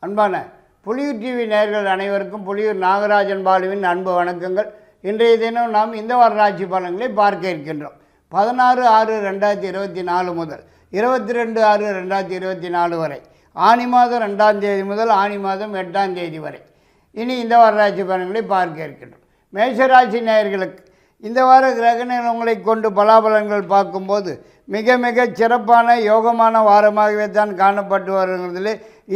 அன்பான புலியூர் டிவி நேயர்கள் அனைவருக்கும் புலியூர் நாகராஜன் பாலுவின் அன்பு வணக்கங்கள். இன்றைய தினம் நாம் இந்த வார ராசி பலன்களை பார்க்க இருக்கின்றோம். 16/6/2024 முதல் 22/6/2024 வரை, ஆனி மாதம் 2ஆம் தேதி முதல் ஆனி மாதம் 8ஆம் தேதி வரை இனி இந்த வார ராசி பலன்களை பார்க்க இருக்கின்றோம். மேஷராசி நேயர்களுக்கு இந்த வார கிரக நிலங்களை கொண்டு பலாபலன்கள் பார்க்கும்போது மிக மிக சிறப்பான யோகமான வாரமாகவே தான் காணப்பட்டு வருகிறதில்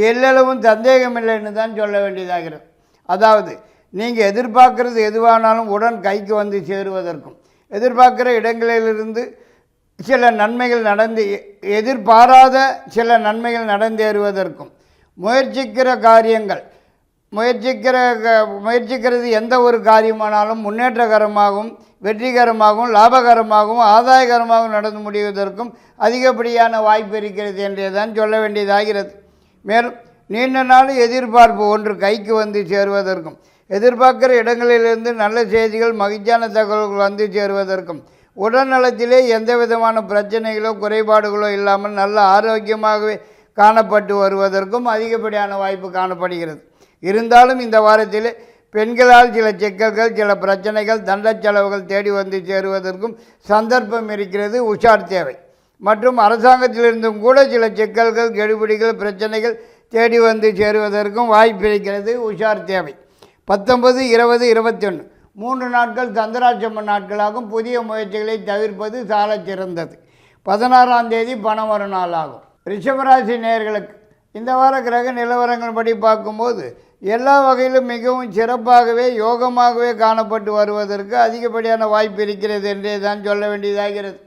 எல்லளவும் சந்தேகமில்லைன்னு தான் சொல்ல வேண்டியதாகிறது. அதாவது நீங்கள் எதிர்பார்க்குறது எதுவானாலும் உடன் கைக்கு வந்து சேருவதற்கும், எதிர்பார்க்குற இடங்களிலிருந்து சில நன்மைகள் எதிர்பாராத சில நன்மைகள் நடந்தேறுவதற்கும், முயற்சிக்கிறது எந்த ஒரு காரியமானாலும் முன்னேற்றகரமாகவும் வெற்றிகரமாகவும் லாபகரமாகவும் ஆதாயகரமாகவும் நடந்து முடிவதற்கும் அதிகப்படியான வாய்ப்பு இருக்கிறது என்றே தான் சொல்ல வேண்டியதாகிறது. மேலும் நீண்ட நாள் எதிர்பார்ப்பு ஒன்று கைக்கு வந்து சேருவதற்கும், எதிர்பார்க்கிற இடங்களிலிருந்து நல்ல செய்திகள் மகிழ்ச்சியான தகவல்கள் வந்து சேருவதற்கும், உடல்நலத்திலே எந்த விதமான பிரச்சனைகளோ குறைபாடுகளோ இல்லாமல் நல்ல ஆரோக்கியமாகவே காணப்பட்டு வருவதற்கும் அதிகப்படியான வாய்ப்பு காணப்படுகிறது. இருந்தாலும் இந்த வாரத்தில் பெண்களால் சில சிக்கல்கள், சில பிரச்சனைகள், தண்ட செலவுகள் தேடி வந்து சேருவதற்கும் சந்தர்ப்பம் இருக்கிறது. உஷார் தேவை. மற்றும் அரசாங்கத்திலிருந்தும் கூட சில சிக்கல்கள், கெடுபிடிகள், பிரச்சனைகள் தேடி வந்து சேருவதற்கும் வாய்ப்பு இருக்கிறது. உஷார் தேவை. 19, 20, 21 3 நாட்கள் சந்திராட்சம நாட்களாகும். புதிய முயற்சிகளை தவிர்ப்பது சால சிறந்தது. 16ஆம் தேதி பணம் வரும் நாளாகும். ரிஷபராசி நேயர்களுக்கு இந்த வார கிரக நிலவரங்கள் படி பார்க்கும்போது எல்லா வகையிலும் மிகவும் சிறப்பாகவே யோகமாகவே காணப்பட்டு வருவதற்கு அதிகப்படியான வாய்ப்பு இருக்கிறது என்றே தான் சொல்ல வேண்டியதாகிறது.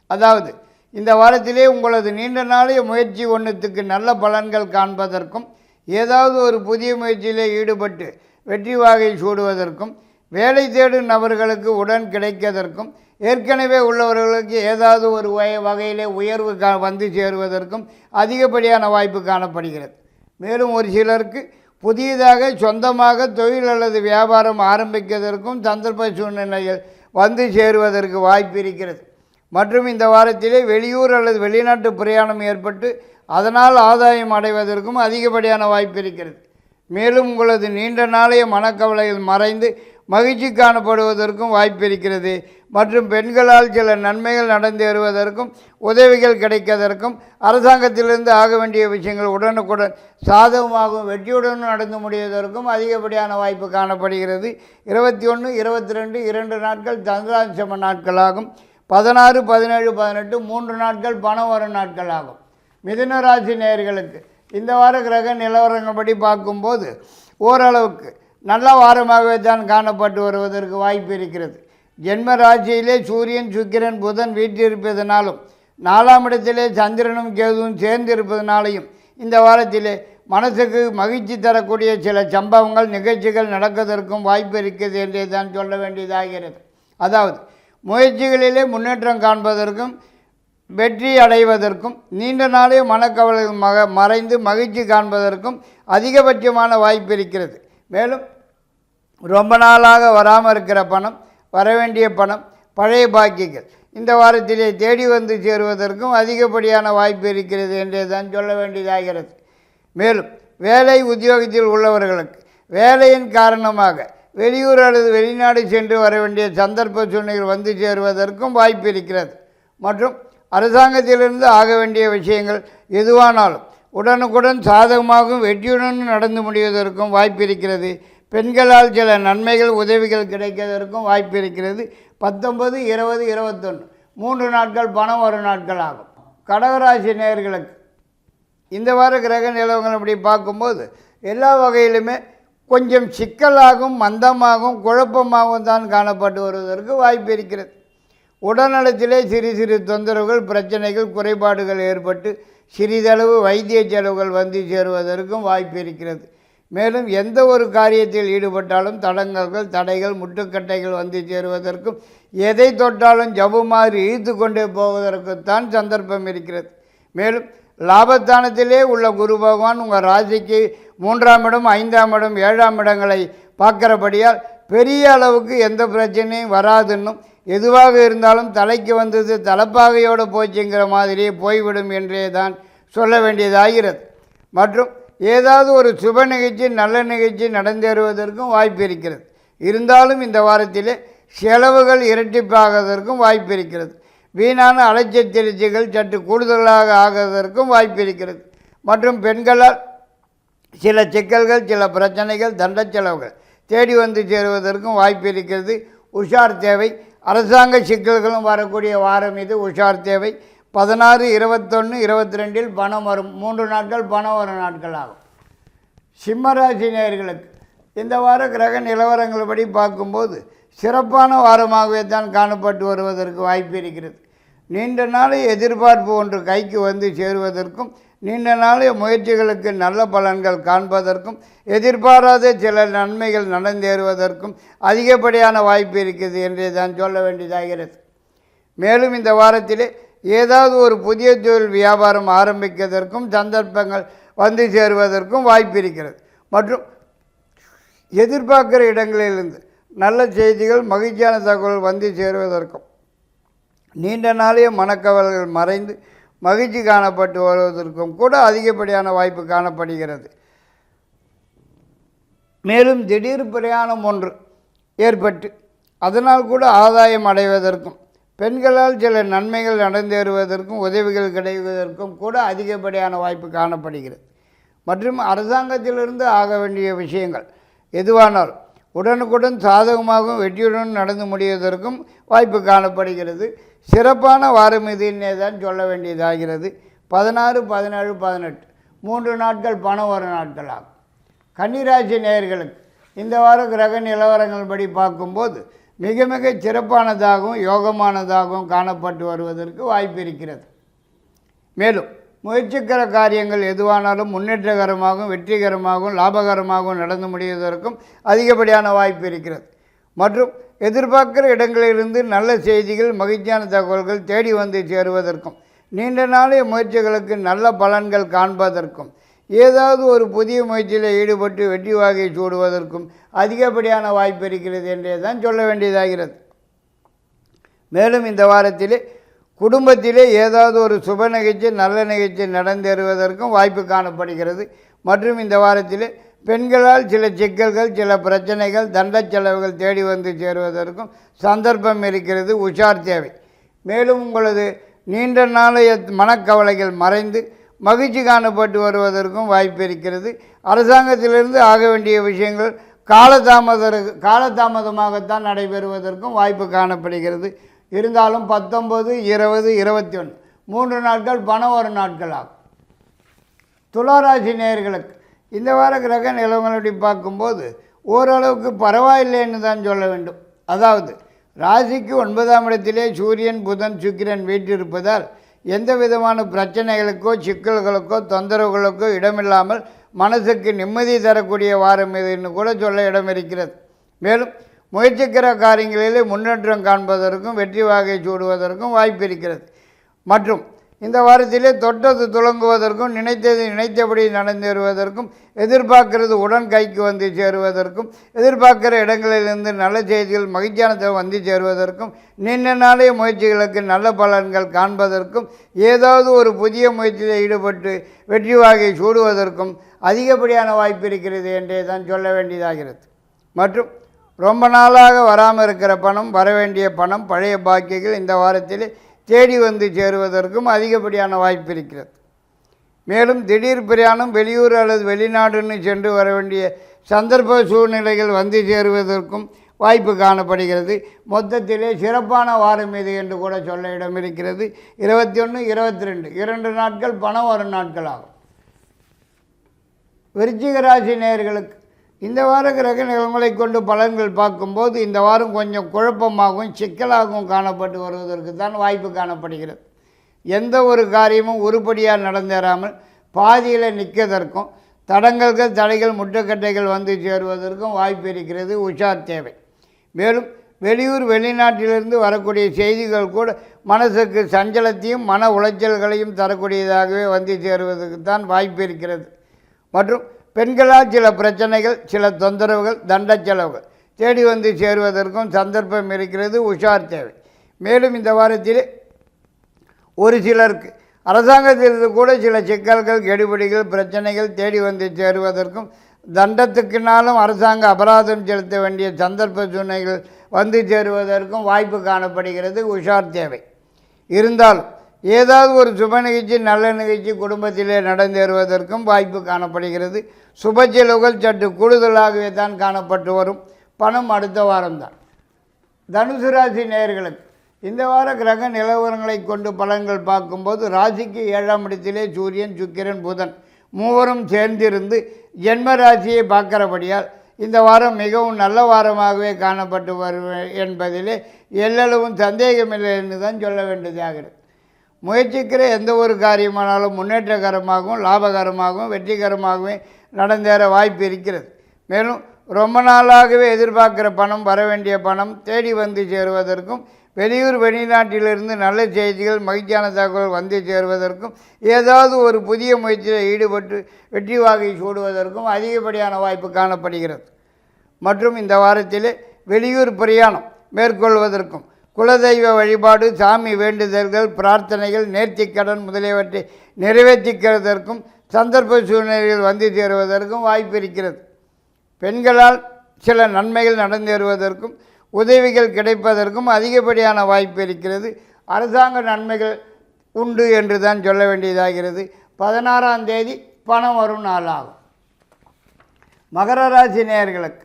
அதாவது இந்த வாரத்திலே உங்களது நீண்ட நாளைய முயற்சி ஒன்றுத்துக்கு நல்ல பலன்கள் காண்பதற்கும், ஏதாவது ஒரு புதிய முயற்சியிலே ஈடுபட்டு வெற்றி வாகை சூடுவதற்கும், வேலை தேடும் நபர்களுக்கு உடன் கிடைப்பதற்கும், ஏற்கனவே உள்ளவர்களுக்கு ஏதாவது ஒரு வகையிலே உயர்வு வந்து சேருவதற்கும் அதிகப்படியான வாய்ப்பு காணப்படுகிறது. மேலும் ஒரு சிலருக்கு புதியதாக சொந்தமாக தொழில் அல்லது வியாபாரம் ஆரம்பிப்பதற்கும் சந்தர்ப்ப சூழ்நிலைகள் வந்து சேருவதற்கு வாய்ப்பு இருக்கிறது. மற்றும் இந்த வாரத்திலே வெளியூர் அல்லது வெளிநாட்டு பிரயாணம் ஏற்பட்டு அதனால் ஆதாயம் அடைவதற்கும் அதிகப்படியான வாய்ப்பு இருக்கிறது. மேலும் உங்களது நீண்ட நாளைய மனக்கவலைகள் மறைந்து மகிழ்ச்சி காணப்படுவதற்கும் வாய்ப்பு இருக்கிறது. மற்றும் பெண்களால் சில நன்மைகள் நடந்தேறுவதற்கும், உதவிகள் கிடைப்பதற்கும், அரசாங்கத்திலிருந்து ஆக வேண்டிய விஷயங்கள் உடனுக்குடன் சாதகமாகவும் வெற்றியுடன் நடந்து முடிவதற்கும் அதிகப்படியான வாய்ப்பு காணப்படுகிறது. 21, 22 2 நாட்கள் சந்திராட்சம நாட்களாகும். 16, 17, 18 3 நாட்கள் பணம் வரும் நாட்களாகும். மிதுன ராசி நேயர்களுக்கு இந்த வார கிரக நிலவரங்கள்படி பார்க்கும்போது ஓரளவுக்கு நல்ல வாரமாகவே தான் காணப்பட்டு வருவதற்கு வாய்ப்பு இருக்கிறது. ஜென்ம ராசியிலே சூரியன், சுக்கிரன், புதன் வீற்றிருப்பதனாலும் 4ஆம் இடத்திலே சந்திரனும் கேதுவும் சேர்ந்திருப்பதனாலையும் இந்த வாரத்திலே மனசுக்கு மகிழ்ச்சி தரக்கூடிய சில சம்பவங்கள், நிகழ்ச்சிகள் நடப்பதற்கும் வாய்ப்பு இருக்கிறது என்றே தான் சொல்ல வேண்டியதாகிறது. அதாவது முயற்சிகளிலே முன்னேற்றம் காண்பதற்கும் வெற்றி அடைவதற்கும், நீண்ட நாளே மனக்கவலைகள் மறைந்து மகிழ்ச்சி காண்பதற்கும் அதிகபட்சமான வாய்ப்பு இருக்கிறது. மேலும் ரொம்ப நாளாக வராமல் இருக்கிற பணம், வரவேண்டிய பணம், பழைய பாக்கிகள் இந்த வாரத்திலே தேடி வந்து சேருவதற்கும் அதிகப்படியான வாய்ப்பு இருக்கிறது என்றே தான் சொல்ல வேண்டியதாகிறது. மேலும் வேலை உத்தியோகத்தில் உள்ளவர்களுக்கு வேலையின் காரணமாக வெளியூர் அல்லது வெளிநாடு சென்று வர வேண்டிய சந்தர்ப்ப சூழ்நிலைகள் வந்து சேருவதற்கும் வாய்ப்பு இருக்கிறது. மற்றும் அரசாங்கத்திலிருந்து ஆக வேண்டிய விஷயங்கள் எதுவானாலும் உடனுக்குடன் சாதகமாகவும் வெற்றியுடன் நடந்து முடிவதற்கும் வாய்ப்பு இருக்கிறது. பெண்களால் சில நன்மைகள், உதவிகள் கிடைப்பதற்கும் வாய்ப்பு இருக்கிறது. 19, 20, 21 3 நாட்கள் பணம் வரும் நாட்கள் ஆகும். கடகராசி நேயர்களுக்கு இந்த வார கிரக நிலவரங்கள் அப்படி பார்க்கும்போது எல்லா வகையிலுமே கொஞ்சம் சிக்கலாகவும் மந்தமாகவும் குழப்பமாகவும் தான் காணப்பட்டு வருவதற்கு வாய்ப்பு இருக்கிறது. உடல்நலத்திலே சிறு சிறு தொந்தரவுகள், பிரச்சனைகள், குறைபாடுகள் ஏற்பட்டு சிறிதளவு வைத்திய செலவுகள் வந்து சேருவதற்கும் வாய்ப்பு இருக்கிறது. மேலும் எந்த ஒரு காரியத்தில் ஈடுபட்டாலும் தடங்கல்கள், தடைகள், முட்டுக்கட்டைகள் வந்து சேருவதற்கும், எதை தொட்டாலும் ஜபுமாறு இழுத்து கொண்டே போவதற்குத்தான் சந்தர்ப்பம் இருக்கிறது. மேலும் லாபஸ்தானத்திலே உள்ள குரு பகவான் உங்கள் ராசிக்கு 3ஆம் இடம், 5ஆம் இடம், 7ஆம் இடங்களை பார்க்கிறபடியால் பெரிய அளவுக்கு எந்த பிரச்சனையும் வராதுன்னும், எதுவாக இருந்தாலும் தலைக்கு வந்தது தலைப்பாகையோடு போச்சுங்கிற மாதிரியே போய்விடும் என்றே தான் சொல்ல வேண்டியதாகிறது. மற்றும் ஏதாவது ஒரு சுப நிகழ்ச்சி நல்ல நிகழ்ச்சி நடந்தேறுவதற்கும் வாய்ப்பு இருக்கிறது. இருந்தாலும் இந்த வாரத்திலே செலவுகள் இரட்டிப்பாவதற்கும் வாய்ப்பு இருக்கிறது. வீணான அலைச்சல் திருச்சிகள் சற்று கூடுதலாக ஆகுவதற்கும் வாய்ப்பு இருக்கிறது. மற்றும் பெண்களால் சில சிக்கல்கள், சில பிரச்சனைகள், தண்ட செலவுகள் தேடி வந்து சேருவதற்கும் வாய்ப்பு இருக்கிறது. உஷார் தேவை. அரசாங்க சிக்கல்களும் வரக்கூடிய வாரம் இது. உஷார் தேவை. 16, 21, 22 பணம் வரும். 3 நாட்கள் பணம் வரும் நாட்கள் ஆகும். சிம்மராசி நேயர்களுக்கு இந்த வார கிரக நிலவரங்கள் படி பார்க்கும்போது சிறப்பான வாரமாகவே தான் காணப்பட்டு வருவதற்கு வாய்ப்பு இருக்கிறது. நீண்ட நாளை எதிர்பார்ப்பு ஒன்று கைக்கு வந்து சேருவதற்கும், நீண்ட நாளைய முயற்சிகளுக்கு நல்ல பலன்கள் காண்பதற்கும், எதிர்பாராத சில நன்மைகள் நடந்தேறுவதற்கும் அதிகப்படியான வாய்ப்பு இருக்கிறது என்றே தான் சொல்ல வேண்டியதாகிறது. மேலும் இந்த வாரத்திலே ஏதாவது ஒரு புதிய தொழில் வியாபாரம் ஆரம்பிப்பதற்கும் சந்தர்ப்பங்கள் வந்து சேருவதற்கும் வாய்ப்பு இருக்கிறது. மற்றும் எதிர்பார்க்கிற இடங்களிலிருந்து நல்ல செய்திகள், மகிழ்ச்சியான தகவல் வந்து சேருவதற்கும், நீண்ட நாளைய மனக்கவல்கள் மறைந்து மகிழ்ச்சி காணப்பட்டு வருவதற்கும் கூட அதிகப்படியான வாய்ப்பு காணப்படுகிறது. மேலும் திடீர் பிரயாணம் ஒன்று ஏற்பட்டு அதனால் கூட ஆதாயம் அடைவதற்கும், பெண்களால் சில நன்மைகள் நடந்தேறுவதற்கும், உதவிகள் கிடைவதற்கும் கூட அதிகப்படியான வாய்ப்பு காணப்படுகிறது. மற்றும் அரசாங்கத்திலிருந்து ஆக வேண்டிய விஷயங்கள் எதுவானாலும் உடனுக்குடன் சாதகமாகவும் வெற்றியுடன் நடந்து முடிவதற்கும் வாய்ப்பு காணப்படுகிறது. சிறப்பான வாரம் இதுன்னே தான் சொல்ல வேண்டியதாகிறது. 16, 17, 18 3 நாட்கள் பணம் வரும் நாட்கள் ஆகும். கன்னிராசி நேயர்களுக்கு இந்த வார கிரக நிலவரங்கள் படி பார்க்கும்போது மிக மிக சிறப்பானதாகவும் யோகமானதாகவும் காணப்பட்டு வருவதற்கு வாய்ப்பு இருக்கிறது. மேலும் முயற்சிக்கிற காரியங்கள் எதுவானாலும் முன்னேற்றகரமாகவும் வெற்றிகரமாகவும் லாபகரமாகவும் நடந்து முடிவதற்கும் அதிகப்படியான வாய்ப்பு இருக்கிறது. மற்றும் எதிர்பார்க்கிற இடங்களிலிருந்து நல்ல செய்திகள், மகிழ்ச்சியான தகவல்கள் தேடி வந்து சேருவதற்கும், நீண்ட நாளைய முயற்சிகளுக்கு நல்ல பலன்கள் காண்பதற்கும், ஏதாவது ஒரு புதிய முயற்சியில் ஈடுபட்டு வெற்றி வாகை சூடுவதற்கும் அதிகப்படியான வாய்ப்பு இருக்கிறது என்றே தான் சொல்ல வேண்டியதாகிறது. மேலும் இந்த வாரத்திலே குடும்பத்திலே ஏதாவது ஒரு சுப நிகழ்ச்சி நல்ல நிகழ்ச்சி நடந்தேறுவதற்கும் வாய்ப்பு காணப்படுகிறது. மற்றும் இந்த வாரத்திலே பெண்களால் சில சிக்கல்கள், சில பிரச்சனைகள், தண்ட செலவுகள் தேடி வந்து சேருவதற்கும் சந்தர்ப்பம் இருக்கிறது. உஷார் தேவை. மேலும் உங்களது நீண்ட நாளைய மனக்கவலைகள் மறைந்து மகிழ்ச்சி காணப்பட்டு வருவதற்கும் வாய்ப்பு இருக்கிறது. அரசாங்கத்திலிருந்து ஆக வேண்டிய விஷயங்கள் காலதாமதமாகத்தான் நடைபெறுவதற்கும் வாய்ப்பு காணப்படுகிறது. இருந்தாலும் 19, 20, 21 3 நாட்கள் பணம் வரும் நாட்கள் ஆகும். துளாராசி நேயர்களுக்கு இந்த வார கிரக நிலவரப்படி பார்க்கும்போது ஓரளவுக்கு பரவாயில்லைன்னு தான் சொல்ல வேண்டும். அதாவது ராசிக்கு 9ஆம் இடத்திலே சூரியன், புதன், சுக்கிரன் வீற்றிருப்பதால் எந்த விதமான பிரச்சனைகளுக்கோ, சிக்கல்களுக்கோ, தொந்தரவுகளுக்கோ இடமில்லாமல் மனசுக்கு நிம்மதி தரக்கூடிய வாரம் இதுன்னு கூட சொல்ல இடம் இருக்கிறது. மேலும் முயற்சிக்கிற காரியங்களிலே முன்னேற்றம் காண்பதற்கும் வெற்றி வாகை சூடுவதற்கும் வாய்ப்பு இருக்கிறது. மற்றும் இந்த வாரத்திலே தொட்டது துலங்குவதற்கும், நினைத்தது நினைத்தபடி நடந்தேறுவதற்கும், எதிர்பார்க்கிறது உடன் கைக்கு வந்து சேருவதற்கும், எதிர்பார்க்கிற இடங்களிலிருந்து நல்ல செய்திகள், மகிழ்ச்சியானதை வந்து சேருவதற்கும், நீண்ட நாளைய முயற்சிகளுக்கு நல்ல பலன்கள் காண்பதற்கும், ஏதாவது ஒரு புதிய முயற்சியில் ஈடுபட்டு வெற்றி வாகை சூடுவதற்கும் அதிகப்படியான வாய்ப்பு இருக்கிறது என்றே தான் சொல்ல வேண்டியதாகிறது. மற்றும் ரொம்ப நாளாக வராமல் இருக்கிற பணம், வரவேண்டிய பணம், பழைய பாக்கியங்கள் இந்த வாரத்தில் தேடி வந்து சேருவதற்கும் அதிகப்படியான வாய்ப்பு இருக்கிறது. மேலும் திடீர் பிரயாணம், வெளியூர் அல்லது வெளிநாடுன்னு சென்று வர வேண்டிய சந்தர்ப்ப சூழ்நிலைகள் வந்து சேருவதற்கும் வாய்ப்பு காணப்படுகிறது. மொத்தத்திலே சிறப்பான வாரம் இது என்று கூட சொல்ல இடம் இருக்கிறது. 21, 22 2 நாட்கள் பணம் வரும் நாட்கள் ஆகும். விருச்சிக ராசி நேயர்களுக்கு இந்த வார கிரக நிலங்களை கொண்டு பலன்கள் பார்க்கும்போது இந்த வாரம் கொஞ்சம் குழப்பமாகவும் சிக்கலாகவும் காணப்பட்டு வருவதற்கு தான் வாய்ப்பு காணப்படுகிறது. எந்த ஒரு காரியமும் உருப்படியாக நடந்தேறாமல் பாதியில் நிற்கதற்கும், தடங்கல்கள், தடைகள், முட்டுக்கட்டைகள் வந்து சேருவதற்கும் வாய்ப்பு இருக்கிறது. உஷார் தேவை. மேலும் வெளியூர் வெளிநாட்டிலிருந்து வரக்கூடிய செய்திகள் கூட மனசுக்கு சஞ்சலத்தையும் மன உளைச்சல்களையும் தரக்கூடியதாகவே வந்து சேருவதற்கு தான் வாய்ப்பு இருக்கிறது. மற்றும் பெண்களால் சில பிரச்சனைகள், சில தொந்தரவுகள், தண்ட செலவுகள் தேடி வந்து சேருவதற்கும் சந்தர்ப்பம் இருக்கிறது. உஷார் தேவை. மேலும் இந்த வாரத்தில் ஒரு சிலருக்கு அரசாங்கத்திலிருந்து கூட சில சிக்கல்கள், கெடுபிடிகள், பிரச்சனைகள் தேடி வந்து சேருவதற்கும், தண்டத்துக்குனாலும் அரசாங்க அபராதம் செலுத்த வேண்டிய சந்தர்ப்ப சூழ்நிலைகள் வந்து சேருவதற்கும் வாய்ப்பு காணப்படுகிறது. உஷார் தேவை. இருந்தாலும் ஏதாவது ஒரு சுப நிகழ்ச்சி, நல்ல நிகழ்ச்சி குடும்பத்திலே நடந்தேறுவதற்கும் வாய்ப்பு காணப்படுகிறது. சுப செலவுகள் சற்று கூடுதலாகவே தான் காணப்பட்டு வரும். பணம் அடுத்த வாரம்தான். தனுசு ராசி நேயர்களுக்கு இந்த வார கிரக நிலவரங்களை கொண்டு பலன்கள் பார்க்கும்போது, ராசிக்கு 7ஆம் இடத்திலே சூரியன், சுக்கிரன், புதன் மூவரும் சேர்ந்திருந்து ஜென்ம ராசியை பார்க்கிறபடியால் இந்த வாரம் மிகவும் நல்ல வாரமாகவே காணப்பட்டு வரும் என்பதிலே எல்லளவும் சந்தேகமில்லை என்று தான் சொல்ல வேண்டியதாகிறது. முயற்சிக்கிற எந்த ஒரு காரியமானாலும் முன்னேற்றகரமாகவும், லாபகரமாகவும், வெற்றிகரமாகவே நடந்தேற வாய்ப்பு இருக்கிறது. மேலும் ரொம்ப நாளாகவே எதிர்பார்க்கிற பணம், வர வேண்டிய பணம் தேடி வந்து சேருவதற்கும், வெளியூர் வெளிநாட்டிலிருந்து நல்ல செய்திகள், மகிழ்ச்சியான தகவல் வந்து சேருவதற்கும், ஏதாவது ஒரு புதிய முயற்சியில் ஈடுபட்டு வெற்றி வாகை சூடுவதற்கும் அதிகப்படியான வாய்ப்பு காணப்படுகிறது. மற்றும் இந்த வாரத்திலே வெளியூர் பிரயாணம் மேற்கொள்வதற்கும், குலதெய்வ வழிபாடு, சாமி வேண்டுதல்கள், பிரார்த்தனைகள், நேர்த்திக்கடன் முதலியவற்றை நிறைவேற்றிக்கிறதற்கும் சந்தர்ப்ப சூழ்நிலைகள் வந்து சேருவதற்கும் வாய்ப்பு இருக்கிறது. பெண்களால் சில நன்மைகள் நடந்தேறுவதற்கும், உதவிகள் கிடைப்பதற்கும் அதிகப்படியான வாய்ப்பு இருக்கிறது. அரசாங்க நன்மைகள் உண்டு என்று தான் சொல்ல வேண்டியதாகிறது. 16ஆம் தேதி பணம் வரும் நாளாகும். மகர ராசி நேயர்களுக்கு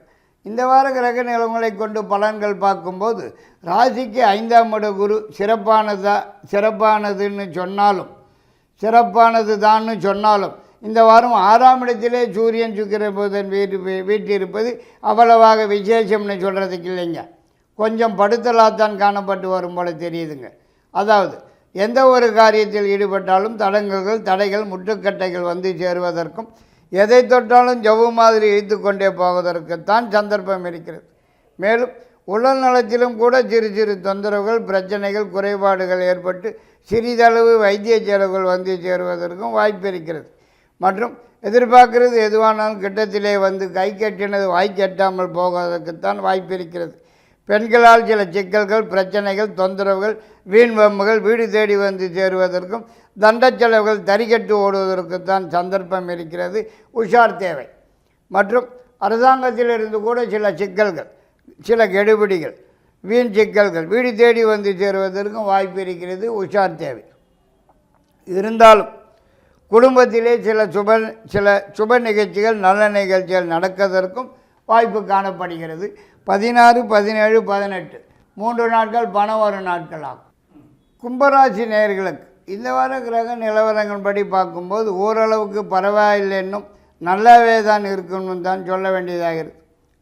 இந்த வார கிரக நிலவரங்களை கொண்டு பலன்கள் பார்க்கும்போது, ராசிக்கு 5ஆம் இட குரு சிறப்பானதுன்னு சொன்னாலும், சிறப்பானது தான்னு சொன்னாலும், இந்த வாரம் 6ஆம் இடத்திலே சூரியன், சுக்கிரன், புதன் வீட்டிருப்பது அவ்வளவாக விசேஷம்னு சொல்கிறதுக்கு இல்லைங்க. கொஞ்சம் படுத்தலாத்தான் காணப்பட்டு வரும் போல தெரியுதுங்க. அதாவது எந்த ஒரு காரியத்தில் ஈடுபட்டாலும் தடைகள், முட்டுக்கட்டைகள் வந்து சேருவதற்கும், எதை தொட்டாலும் ஜவ்வு மாதிரி இழுத்து கொண்டே போவதற்குத்தான் சந்தர்ப்பம் இருக்கிறது. மேலும் உடல் நலத்திலும் கூட சிறு சிறு தொந்தரவுகள், பிரச்சனைகள், குறைபாடுகள் ஏற்பட்டு சிறிதளவு வைத்திய செலவுகள் வந்து சேருவதற்கும் வாய்ப்பு இருக்கிறது. மற்றும் எதிர்பார்க்கிறது எதுவானாலும் கிட்டத்திலே வந்து கை கட்டினது வாய் கட்டாமல் போவதற்குத்தான் வாய்ப்பு இருக்கிறது. பெண்களால் சில சிக்கல்கள், பிரச்சனைகள், தொந்தரவுகள், வீண் வம்புகள் வீடு தேடி வந்து சேருவதற்கும், தண்ட செலவுகள் தறிக்கட்டு ஓடுவதற்குத்தான் சந்தர்ப்பம் இருக்கிறது. உஷார் தேவை. மற்றும் அரசாங்கத்திலிருந்து கூட சில சிக்கல்கள், சில கெடுபிடிகள், வீண் சிக்கல்கள் வீடு தேடி வந்து சேருவதற்கும் வாய்ப்பு இருக்கிறது. உஷார் தேவை. இருந்தாலும் குடும்பத்திலே சில சுப நிகழ்ச்சிகள், நல்ல நிகழ்ச்சிகள் நடப்பதற்கும் வாய்ப்பு காணப்படுகிறது. 16, 17, 18 3 நாட்கள் பணம் வரும் நாட்களாகும். கும்பராசி நேயர்களுக்கு இந்த வார கிரக நிலவரங்கள் படி பார்க்கும்போது ஓரளவுக்கு பரவாயில்லைன்னும் நல்லாவே தான் இருக்கணும்னு தான் சொல்ல வேண்டியதாகிறது.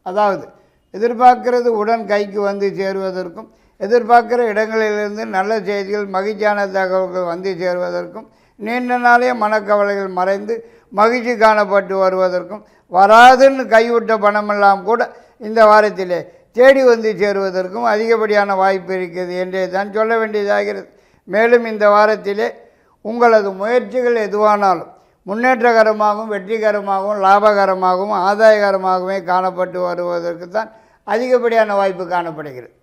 அதாவது எதிர்பார்க்கிறது உடன் கைக்கு வந்து சேருவதற்கும், எதிர்பார்க்கிற இடங்களிலிருந்து நல்ல செய்திகள், மகிழ்ச்சியான தகவல்கள் வந்து சேருவதற்கும், நீண்ட நாளே மனக்கவலைகள் மறைந்து மகிழ்ச்சி காணப்பட்டு வருவதற்கும், வராதுன்னு கைவிட்ட பணமெல்லாம் கூட இந்த வாரத்திலே தேடி வந்து சேருவதற்கும் அதிகப்படியான வாய்ப்பு இருக்கிறது என்றே தான் சொல்ல வேண்டியதாகிறது. மேலும் இந்த வாரத்திலே உங்களது முயற்சிகள் எதுவானாலும் முன்னேற்றகரமாகவும், வெற்றிகரமாகவும், லாபகரமாகவும், ஆதாயகரமாகவே காணப்பட்டு வருவதற்கு தான் அதிகப்படியான வாய்ப்பு காணப்படுகிறது.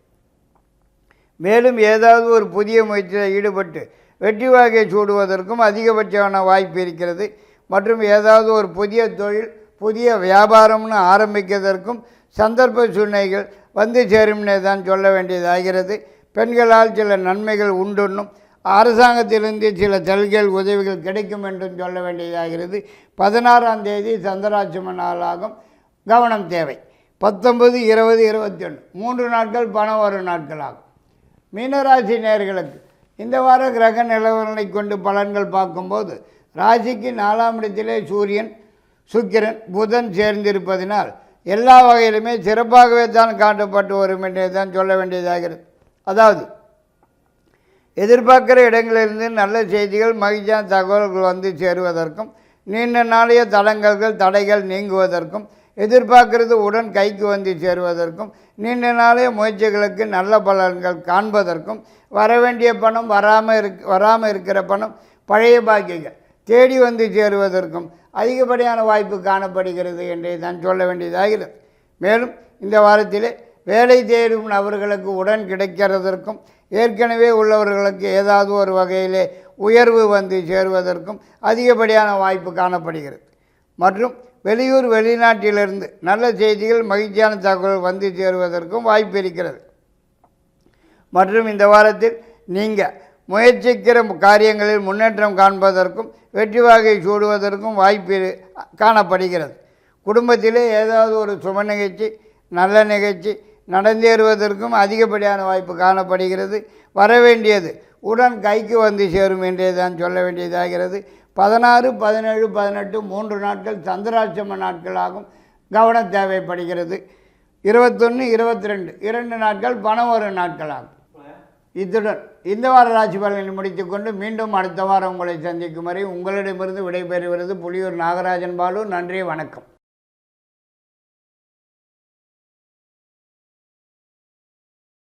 மேலும் ஏதாவது ஒரு புதிய முயற்சியில் ஈடுபட்டு வெற்றி வாகை சூடுவதற்கும் அதிகபட்சமான வாய்ப்பு இருக்கிறது. மற்றும் ஏதாவது ஒரு புதிய தொழில், புதிய வியாபாரம்னு ஆரம்பிக்கிறதற்கும் சந்தர்ப்ப சூழ்நிலைகள் வந்து சேரும்னே தான் சொல்ல வேண்டியதாகிறது. பெண்களால் சில நன்மைகள் உண்டுன்னும், அரசாங்கத்திலிருந்து சில சலுகைகள், உதவிகள் கிடைக்கும் என்றும் சொல்ல வேண்டியதாகிறது. 16ஆம் தேதி சந்திராட்சம நாளாகும். கவனம் தேவை. 19, 20, 21 3 நாட்கள் பணம் வரும் நாட்களாகும். மீனராசி நேயர்களுக்கு இந்த வார கிரக நிலவரங்களை கொண்டு பலன்கள் பார்க்கும்போது, ராசிக்கு 4ஆம் இடத்திலே சூரியன், சுக்கிரன், புதன் சேர்ந்திருப்பதினால் எல்லா வகையிலுமே சிறப்பாகவே தான் காட்டப்பட்டு வரும் என்றே தான் சொல்ல வேண்டியதாகிறது. அதாவது எதிர்பார்க்கிற இடங்களிலிருந்து நல்ல செய்திகள், மகிழ்ச்சியான தகவல்கள் வந்து சேருவதற்கும், நீண்ட நாளைய தடைகள் நீங்குவதற்கும், எதிர்பார்க்கிறது உடன் கைக்கு வந்து சேருவதற்கும், நீண்ட நாளைய முயற்சிகளுக்கு நல்ல பலன்கள் காண்பதற்கும், வரவேண்டிய பணம் வராமல் இருக்கிற பணம், பழைய பாக்கிகள் தேடி வந்து சேருவதற்கும் அதிகப்படியான வாய்ப்பு காணப்படுகிறது என்றே தான் சொல்ல வேண்டியதாகிறது. மேலும் இந்த வாரத்திலே வேலை தேடும் நபர்களுக்கு உடன் கிடைக்கிறதற்கும், ஏற்கனவே உள்ளவர்களுக்கு ஏதாவது ஒரு வகையிலே உயர்வு வந்து சேருவதற்கும் அதிகப்படியான வாய்ப்பு காணப்படுகிறது. மற்றும் வெளியூர் வெளிநாட்டிலிருந்து நல்ல செய்திகள் மகிழ்ச்சியான தகவல் வந்து சேருவதற்கும் வாய்ப்பு இருக்கிறது. மற்றும் இந்த வாரத்தில் நீங்கள் முயற்சிக்கிற காரியங்களில் முன்னேற்றம் காண்பதற்கும் வெற்றி வாகை சூடுவதற்கும் வாய்ப்பு காணப்படுகிறது. குடும்பத்திலே ஏதாவது ஒரு சுப நிகழ்ச்சி நல்ல நிகழ்ச்சி நடந்தேறுவதற்கும் அதிகப்படியான வாய்ப்பு காணப்படுகிறது. வரவேண்டியது உடன் கைக்கு வந்து சேரும் என்றே தான் சொல்ல வேண்டியதாகிறது. 16, 17, 18 3 நாட்கள் சந்திராட்சம நாட்களாகும். கவனம் தேவைப்படுகிறது. 21, 22 2 நாட்கள் பணம் வரும் நாட்களாகும். இத்துடன் இந்த வார ராசி பலனை முடித்துக்கொண்டு மீண்டும் அடுத்த வாரம் உங்களை சந்திக்கும் வரை உங்களிடமிருந்து விடைபெறுகிறது புலியூர் நாகராஜன் பாலு. நன்றி, வணக்கம்.